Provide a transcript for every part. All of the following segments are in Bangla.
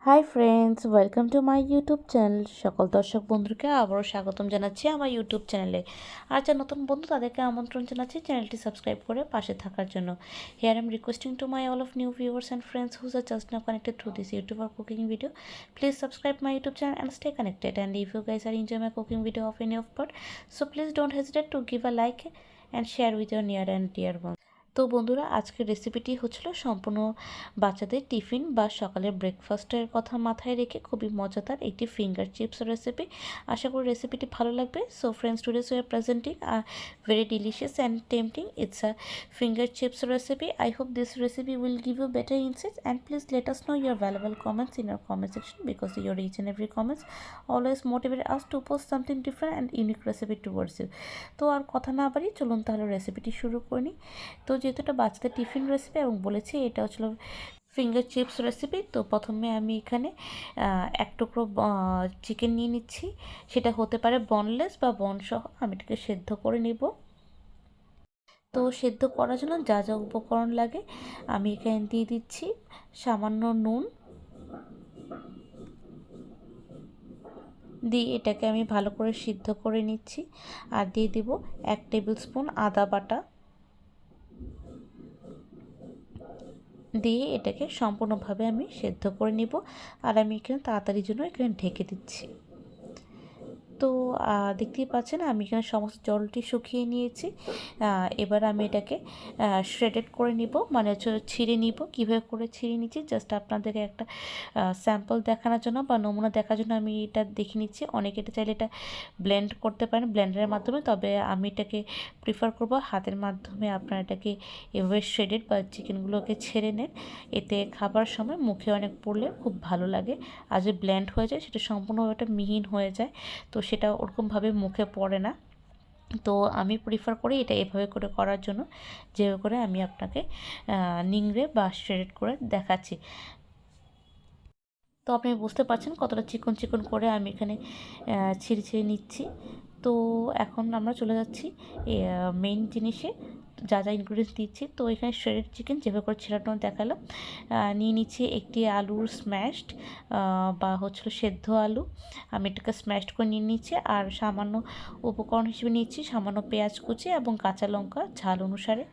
Hi friends, welcome to my YouTube channel. সকল দর্শক বন্ধুকে আবারও স্বাগতম জানাচ্ছি আমার ইউটিউব চ্যানেলে। আর যারা নতুন বন্ধু তাদেরকে আমন্ত্রণ জানাচ্ছি চ্যানেলটি সাবস্ক্রাইব করে পাশে থাকার জন্য। Here I am requesting to my all of new viewers and friends whose are just now connected through this YouTube or cooking video. Please subscribe my YouTube channel and stay connected. And if you guys are enjoying my cooking video of any of part, so please don't hesitate to give a like and share with your near and dear ones. তো বন্ধুরা, আজকের রেসিপিটি হচ্ছিল সম্পূর্ণ বাচ্চাদের টিফিন বা সকালের ব্রেকফাস্টের কথা মাথায় রেখে খুবই মজাদার একটি ফিঙ্গার চিপস রেসিপি। আশা করি রেসিপিটি ভালো লাগবে। So friends, today's we are presenting a very delicious and tempting. It's a finger chips recipe. I hope this recipe will give you better insights, and please let us know your valuable comments in our comment section, because your each and every comments always motivate us to post something different and unique recipe towards you. তো আর কথা না বাড়ি চলুন তাহলে রেসিপিটি শুরু করে নিই। তো যেহেতু এটা বাচ্চাদের টিফিন রেসিপি এবং বলেছি এটা হচ্ছিল ফিঙ্গার চিপস রেসিপি, তো প্রথমে আমি এখানে এক টুকরো চিকেন নিয়ে নিচ্ছি। সেটা হতে পারে বনলেস বা বনসহ। আমি এটাকে সেদ্ধ করে নিব। তো সেদ্ধ করার জন্য যা যা উপকরণ লাগে আমি এখানে দিয়ে দিচ্ছি সামান্য নুন, দিয়ে এটাকে আমি ভালো করে সিদ্ধ করে নিচ্ছি। আর দিয়ে দিব 1 টেবিল স্পুন আদা বাটা, দিয়ে এটাকে সম্পূর্ণভাবে আমি সেদ্ধ করে নিব। আর আমি এখানে তাড়াতাড়ির জন্য এখানে ঢেকে দিচ্ছি। তো দেখতেই পাচ্ছেন আমি এখানে সমস্ত জলটি শুকিয়ে নিয়েছি। এবার আমি এটাকে শ্রেডেড করে নিব, মানে হচ্ছে ছিঁড়ে নিব। কীভাবে করে ছিঁড়ে নিচ্ছি জাস্ট আপনাদেরকে একটা স্যাম্পল দেখানোর জন্য বা নমুনা দেখার জন্য আমি এটা দেখে নিচ্ছি। অনেকে এটা চাইলে এটা ব্লেন্ড করতে পারেন ব্লেন্ডারের মাধ্যমে, তবে আমি এটাকে প্রিফার করব হাতের মাধ্যমে। আপনারা এটাকে এভাবে শ্রেডেড বা চিকেনগুলোকে ছেড়ে নেন, এতে খাবার সময় মুখে অনেক পড়লে খুব ভালো লাগে। আর যে ব্লেন্ড হয়ে যায় সেটা সম্পূর্ণভাবে একটা মিহিন হয়ে যায়, তো সেটা ওরকমভাবে মুখে পড়ে না। তো আমি প্রিফার করি এটা এভাবে করে করার জন্য, যেভাবে করে আমি আপনাকে নিংড়ে বা শ্রেডেড করে দেখাচ্ছি। তো আপনি বুঝতে পারছেন কতটা চিকন চিকন করে আমি এখানে ছিঁড়ে ছিঁড়ে নিচ্ছি। তো এখন আমরা চলে যাচ্ছি মেইন জিনিসে, যা যা ইনগ্রিডিয়েন্টস দিচ্ছি। তো এখানে শ্রেডেড চিকেন যেভাবে করে ছেড়ানো দেখালাম, নিয়ে নিচ্ছি একটি আলুর স্ম্যাশড বা হচ্ছিল সেদ্ধ আলু। আমি এটাকে স্ম্যাশড করে নিয়ে নিচ্ছি। আর সামান্য উপকরণ হিসেবে নিচ্ছি সামান্য পেঁয়াজ কুচি এবং কাঁচা লঙ্কা ঝাল অনুসারে।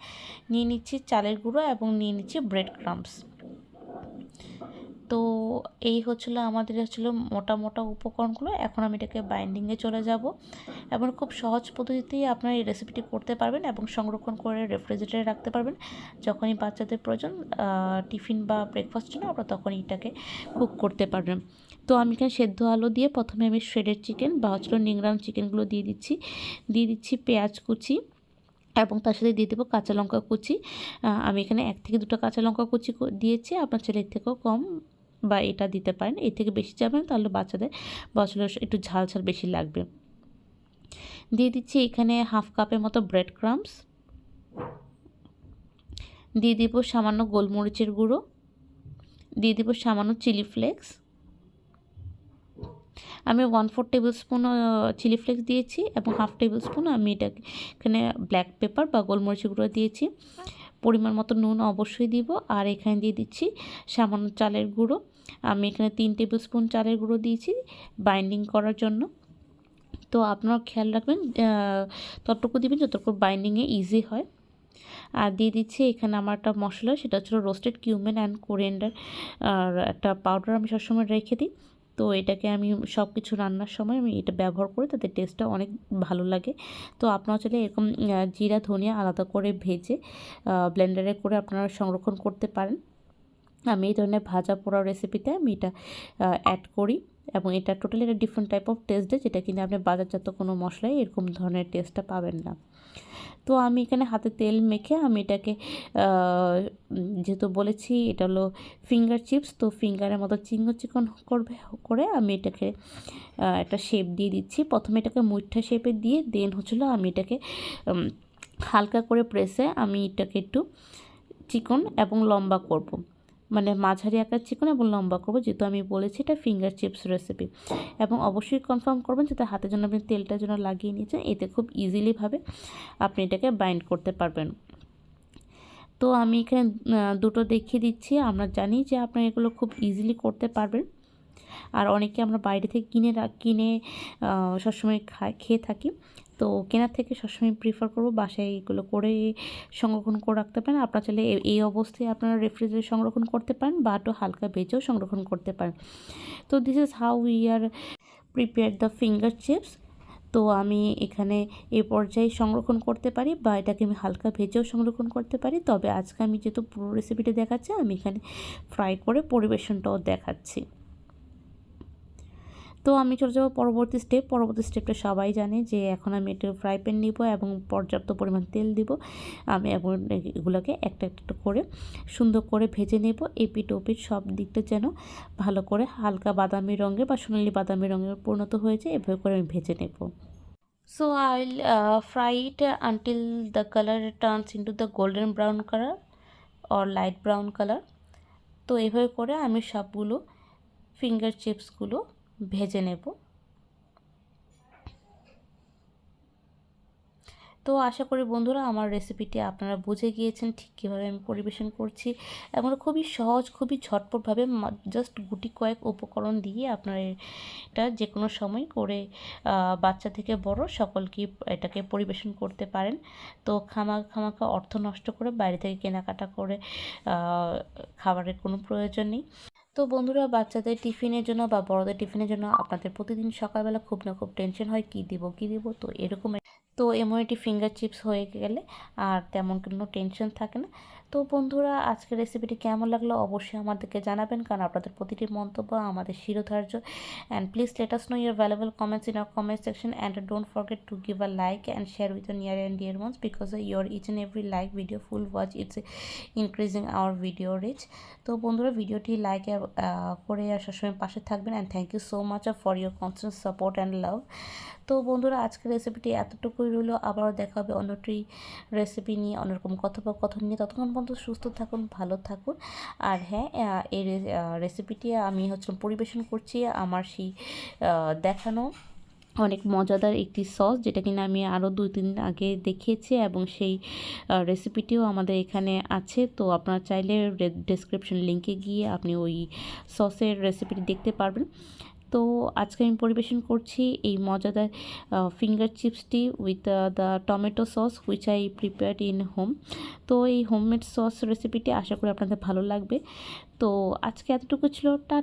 নিয়ে নিচ্ছি চালের গুঁড়ো এবং নিয়ে নিচ্ছি ব্রেড ক্রাম্বস। তো এই হচ্ছিলো আমাদের মোটা মোটা উপকরণগুলো। এখন আমি এটাকে বাইন্ডিংয়ে চলে যাব এবং খুব সহজ পদ্ধতিতেই আপনারা এই রেসিপিটি করতে পারবেন এবং সংরক্ষণ করে রেফ্রিজারেটরে রাখতে পারবেন। যখনই বাচ্চাদের প্রয়োজন টিফিন বা ব্রেকফাস্ট জন্য, আপনারা তখনই এটাকে কুক করতে পারবেন। তো আমি এখানে সেদ্ধ আলু দিয়ে প্রথমে আমি শ্রেডেড চিকেন বা নিংড়ানো চিকেনগুলো দিয়ে দিচ্ছি পেঁয়াজ কুচি এবং তার সাথে দিয়ে দেবো কাঁচা লঙ্কা কুচি। আমি এখানে 1 থেকে 2টা কাঁচা লঙ্কা কুচি দিয়েছি, আপনার ছেলের থেকেও কম বা এটা দিতে পারেন। এর থেকে বেশি যাবেন তাহলে বাচ্চাদের একটু ঝাল ঝাল বেশি লাগবে। দিয়ে দিচ্ছি এখানে 1/2 কাপের মতো ব্রেড ক্রাম্বস, দিয়ে দিব সামান্য গোলমরিচের গুঁড়ো, দিয়ে দিব সামান্য চিলি ফ্লেক্স। আমি 1/4 টেবিল স্পুন চিলি ফ্লেক্স দিয়েছি এবং 1/2 টেবিল স্পুন আমি এটাকে এখানে ব্ল্যাক পেপার বা গোলমরিচের গুঁড়ো দিয়েছি। পরিমাণ মতো নুন অবশ্যই দিব। আর এখানে দিয়ে দিচ্ছি সামান্য চালের গুঁড়ো। আমি এখানে 3 টেবিল স্পুন চালের গুঁড়ো দিয়েছি বাইন্ডিং করার জন্য। তো আপনারা খেয়াল রাখবেন ততটুকু দিবেন যতটুকু বাইন্ডিংয়ে ইজি হয়। আর দিয়ে দিচ্ছি এখানে আমার একটা মশলা, সেটা হচ্ছে রোস্টেড কিউমিন অ্যান্ড কোরিয়েন্ডার আর একটা পাউডার আমি সবসময় রেখে দিই। তো এটাকে আমি সব কিছু রান্নার সময় আমি এটা ব্যবহার করি, তাতে টেস্টটা অনেক ভালো লাগে। তো আপনারা চাইলে এরকম জিরা ধনিয়া আলাদা করে ভেজে ব্লেন্ডারে করে আপনারা সংরক্ষণ করতে পারেন। আমি এই ধরনের ভাজা পোড়া রেসিপিতে আমি এটা অ্যাড করি এবং এটা টোটালি একটা ডিফারেন্ট টাইপ অফ টেস্ট দেয়, যেটা কিনা আপনি বাজারজাত কোনো মশলায় এরকম ধরনের টেস্টটা পাবেন না। তো আমি এখানে হাতে তেল মেখে আমি এটাকে যেহেতু বলেছি এটা হলো ফিঙ্গার চিপস, তো ফিঙ্গারের মতো চিকন করে আমি এটাকে একটা শেপ দিয়ে দিচ্ছি। প্রথমে এটাকে মুঠা শেপে দিয়ে দেন আমি এটাকে হালকা করে প্রেসে আমি এটাকে একটু চিকন এবং লম্বা করব, মানে মাঝারি আকার চিকন এবং লম্বা করব, যেহেতু আমি বলেছি এটা ফিঙ্গার চিপস রেসিপি। এবং অবশ্যই কনফার্ম করবেন যাতে হাতের জন্য আপনি তেলটা যেন লাগিয়ে নিয়েছেন, এতে খুব ইজিলিভাবে আপনি এটাকে বাইন্ড করতে পারবেন। তো আমি এখানে দুটো দেখিয়ে দিচ্ছি। আমরা জানি যে আপনারা এগুলো খুব ইজিলি করতে পারবেন। আর অনেকে আমরা বাইরে থেকে কিনে সবসময় খেয়ে থাকি। তো কেনার থেকে সবসময় প্রিফার করব বাসায় এগুলো করে সংরক্ষণ করে রাখতে পারেন। আপনারা চাইলে এই অবস্থায় আপনারা রেফ্রিজারেটরে সংরক্ষণ করতে পারেন বা একটু হালকা ভেজেও সংরক্ষণ করতে পারেন। তো this is how we are prepare the finger chips. তো আমি এখানে এই পর্যায়ে সংরক্ষণ করতে পারি বা এটাকে আমি হালকা ভেজেও সংরক্ষণ করতে পারি। তবে আজকে আমি যেহেতু পুরো রেসিপিটা দেখাচ্ছি, আমি এখানে ফ্রাই করে পরিবেশনটাও দেখাচ্ছি। তো আমি চলে যাবো পরবর্তী স্টেপটা সবাই জানে যে এখন আমি একটা ফ্রাই প্যান নিব এবং পর্যাপ্ত পরিমাণ তেল দিব। আমি এখন এগুলোকে একটা একটা করে সুন্দর করে ভেজে নেব। এপিঠ ওপিঠ সব দিকটা যেন ভালো করে হালকা বাদামি রঙের বা সোনালি বাদামি রঙের পরিণত হয়ে যায়, এভাবে করে আমি ভেজে নেব। So I'll fry it until the color turns into the golden brown color or light brown color. তো এভাবে করে আমি সবগুলো ফিঙ্গার চিপসগুলো ভেজে নেব। তো আশা করি বন্ধুরা আমার রেসিপিটি আপনারা বুঝে গিয়েছেন ঠিক কীভাবে আমি পরিবেশন করছি। এবং খুবই সহজ, খুবই ঝটপটভাবে জাস্ট গুটি কয়েক উপকরণ দিয়ে আপনারা এটা যে কোনো সময় করে বাচ্চা থেকে বড় সকলকে এটাকে পরিবেশন করতে পারেন। তো খামাখা অর্থ নষ্ট করে বাইরে থেকে কেনাকাটা করে খাবারের কোনো প্রয়োজন নেই। তো বন্ধুরা, বাচ্চাদের টিফিনের জন্য বা বড়দের টিফিনের জন্য আপনাদের প্রতিদিন সকালবেলা খুব না খুব টেনশন হয় কী দিব। তো এরকম এমন একটি ফিঙ্গার চিপস হয়ে গেলে আর তেমন কোনো টেনশন থাকে না। তো বন্ধুরা, আজকের রেসিপিটি কেমন লাগলো অবশ্যই আমাদেরকে জানাবেন, কারণ আপনাদের প্রতিটি মন্তব্য আমাদের শিরোধার্য। And please let us know your valuable comments in our comment section, and don't forget to give a like and share with your near and dear ones, because your each and every like video full watch it's increasing our video reach. তো বন্ধুরা, ভিডিওটি লাইক করে সবসময় পাশে থাকবেন। And thank you so much for your constant support and love. তো বন্ধুরা, আজকের রেসিপিটি এতটুকুই রইল। আবারও দেখা হবে অন্যটি রেসিপি নিয়ে, অন্যরকম কথোপকথন নিয়ে। ততক্ষণ পর্যন্ত সুস্থ থাকুন, ভালো থাকুন। আর হ্যাঁ, এই রেসিপিটি আমি পরিবেশন করছি আমার সেই দেখানো অনেক মজাদার একটি সস, যেটা কিনা আমি আরও 2-3 দিন আগে দেখিয়েছি এবং সেই রেসিপিটিও আমাদের এখানে আছে। তো আপনারা চাইলে ডেসক্রিপশন লিঙ্কে গিয়ে আপনি ওই সসের রেসিপিটি দেখতে পারবেন। তো আজকে আমি পরিবেশন করছি এই মজাদার ফিঙ্গার চিপসটি with the tomato sauce which I prepared in home. তো এই হোমমেড সস রেসিপিটি আশা করি আপনাদের ভালো লাগবে। তো আজকে এতটুকু ছিল। টাটা।